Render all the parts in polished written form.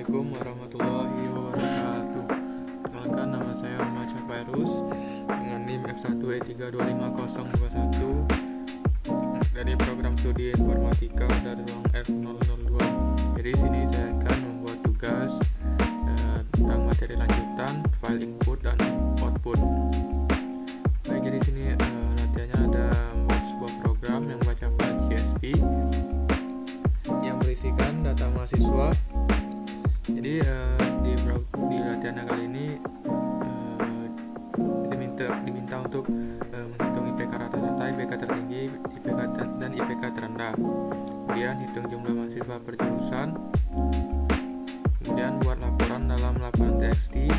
Assalamualaikum warahmatullahi wabarakatuh. Perkenalkan, nama saya Muhammad Syafirus dengan NIM F1E3250021 dari program studi informatika dari ruang F002. Jadi di sini saya akan membuat tugas tentang materi lanjutan, file input dan output. Baik, jadi di sini latihannya ada membuat sebuah program yang baca file CSV yang berisikan data mahasiswa. Jadi di latihan kali ini diminta untuk menghitung IPK rata-rata, IPK tertinggi, IPK dan IPK terendah. Kemudian hitung jumlah mahasiswa per jurusan. Kemudian buat laporan dalam laporan TXT.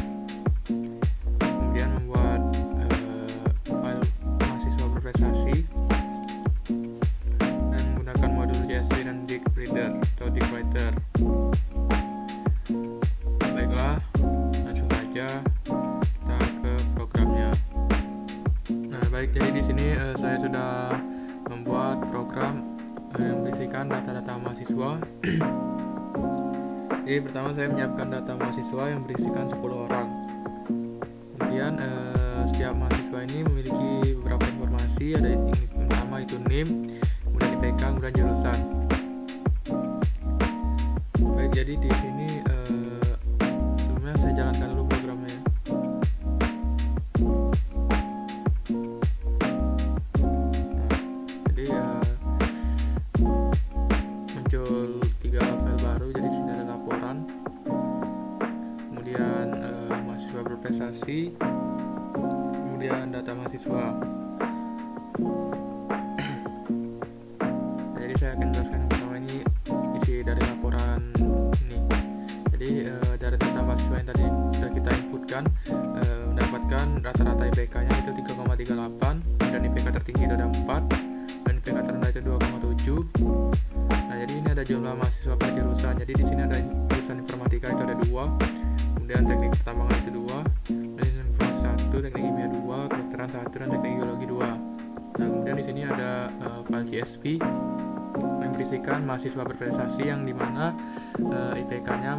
Kemudian membuat file mahasiswa berprestasi dan menggunakan modul CSV dan DiskReader atau DiskWriter. Baiklah, langsung saja kita ke programnya. Nah, baik, jadi di sini saya sudah membuat program yang berisikan data-data mahasiswa. Jadi pertama saya menyiapkan data mahasiswa yang berisikan 10 orang. Kemudian setiap mahasiswa ini memiliki beberapa informasi, ada yang pertama itu NIM, kemudian IPK, kemudian jurusan. Baik, jadi di sini saya jalankan dulu programnya ya. Jadi muncul 3 file baru. Jadi sini ada laporan, kemudian mahasiswa berprestasi, kemudian data mahasiswa. Nah, jadi saya akan jelaskan yang pertama ini isi dari laporan ini. Jadi dari data mahasiswa yang tadi sudah kita inputkan, mendapatkan rata-rata IPK-nya itu 3,38 dan IPK tertinggi itu ada 4 dan IPK terendah itu 2,7. Nah, jadi ini ada jumlah mahasiswa per jurusan. Jadi di sini ada jurusan informatika itu ada 2, kemudian teknik pertambangan itu 2, dan informasi 1, teknik kimia 2, kedokteran 1, dan teknik geologi 2. Nah, kemudian di sini ada file CSV yang berisikan mahasiswa berprestasi yang dimana IPK-nya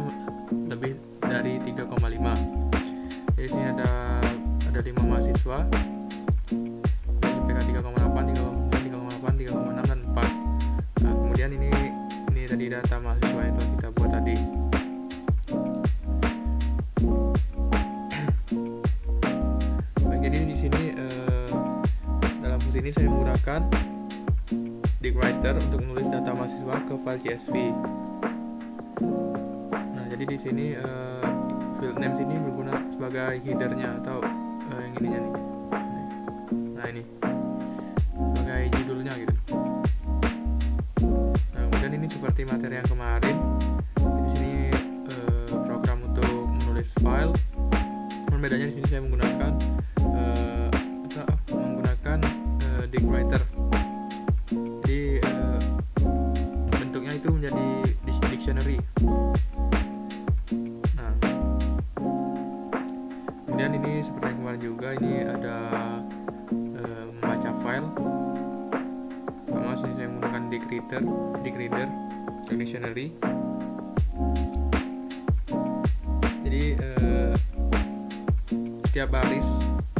lebih dari 3,5. Jadi sini ada 5 mahasiswa, IPK 3,8, 3,8, 3,6 dan 4. Nah, kemudian ini tadi data mahasiswa yang telah kita buat tadi. Baik, jadi di sini dalam fungsi ini saya menggunakan DiskWriter untuk menulis data mahasiswa ke file CSV. Nah, jadi di sini field name sini berguna sebagai headernya atau yang ininya nih. Nah, ini sebagai judulnya gitu. Nah, kemudian ini seperti materi yang kemarin. Di sini program untuk menulis file. Namun bedanya di sini saya menggunakan DiskWriter. Jadi bentuknya itu menjadi dictionary. Nah, kemudian ini seperti yang kemarin juga, ini ada membaca file. Pertama saya menggunakan DiskReader dictionary. Jadi setiap baris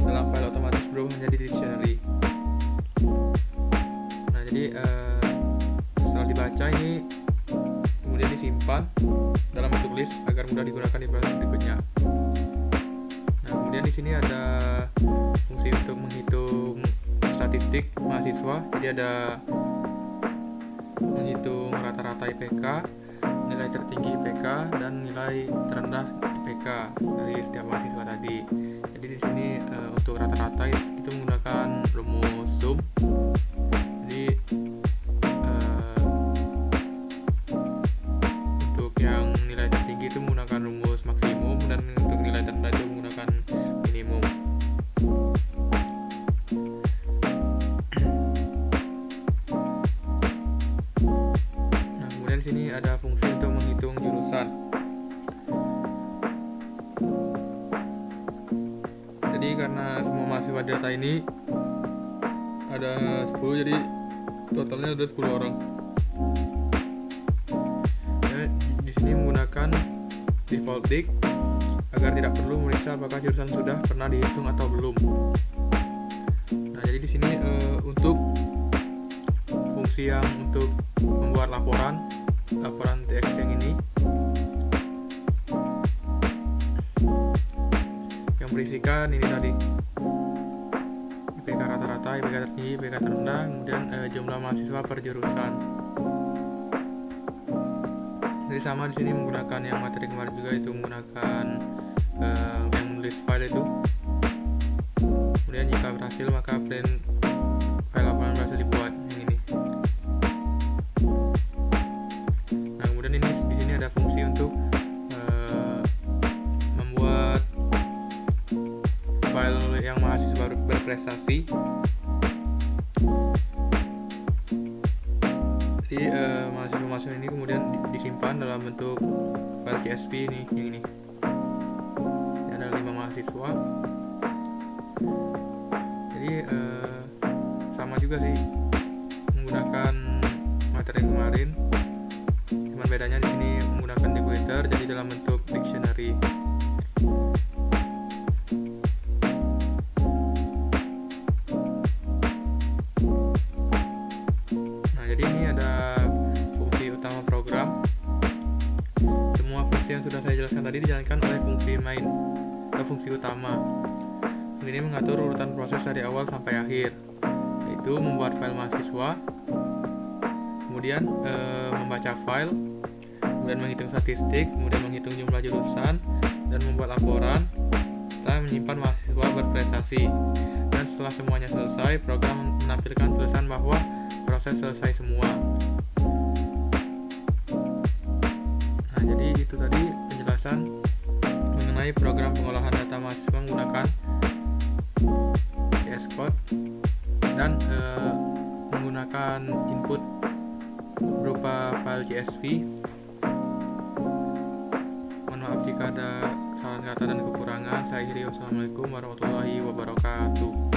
dalam file otomatis berubah menjadi dictionary. Nah, jadi setelah dibaca ini kemudian disimpan dalam bentuk list agar mudah digunakan di proses berikutnya. Nah, kemudian di sini ada fungsi untuk menghitung statistik mahasiswa. Jadi ada menghitung rata-rata IPK, nilai tertinggi IPK dan nilai terendah IPK dari setiap mahasiswa tadi. Jadi di sini untuk rata-rata itu menggunakan rumus sum. Jadi untuk yang nilai tertinggi itu menggunakan rumus maksimum dan untuk nilai terendah itu menggunakan minimum. Nah, kemudian di sini ada fungsi untuk menghitung jurusan. Jadi karena semua mahasiswa data ini ada 10, jadi totalnya ada 10 orang. Ya, di sini menggunakan default dict agar tidak perlu meriksa apakah jurusan sudah pernah dihitung atau belum. Nah, jadi di sini untuk fungsi yang untuk membuat laporan TXT yang ini yang berisikan ini tadi IPK rata-rata, IPK tertinggi, IPK terendah, kemudian jumlah mahasiswa per jurusan. Jadi sama di sini menggunakan yang materi kemarin juga, itu menggunakan yang menulis file itu. Kemudian jika berhasil maka print file laporan berhasil dibuat yang ini. Nah, kemudian ini di sini ada fungsi untuk membuat file yang mahasiswa berprestasi. Jadi mahasiswa ini kemudian disimpan dalam bentuk file CSV ini, yang ini. Ini ada 5 mahasiswa. Jadi sama juga sih menggunakan materi kemarin, cuman bedanya di sini menggunakan debuter, jadi dalam bentuk dictionary. Nah, jadi ini ada fungsi utama program. Semua fungsi yang sudah saya jelaskan tadi dijalankan oleh fungsi main atau fungsi utama. Ini mengatur urutan proses dari awal sampai akhir, yaitu membuat file mahasiswa, kemudian membaca file, kemudian menghitung statistik, kemudian menghitung jumlah jurusan, dan membuat laporan, setelah menyimpan mahasiswa berprestasi. Dan setelah semuanya selesai, program menampilkan tulisan bahwa proses selesai semua. Nah, jadi itu tadi penjelasan mengenai program pengolahan data mahasiswa menggunakan VS Code dan menggunakan input berupa file CSV. Mohon maaf jika ada kesalahan kata dan kekurangan. Saya akhiri, wassalamualaikum warahmatullahi wabarakatuh.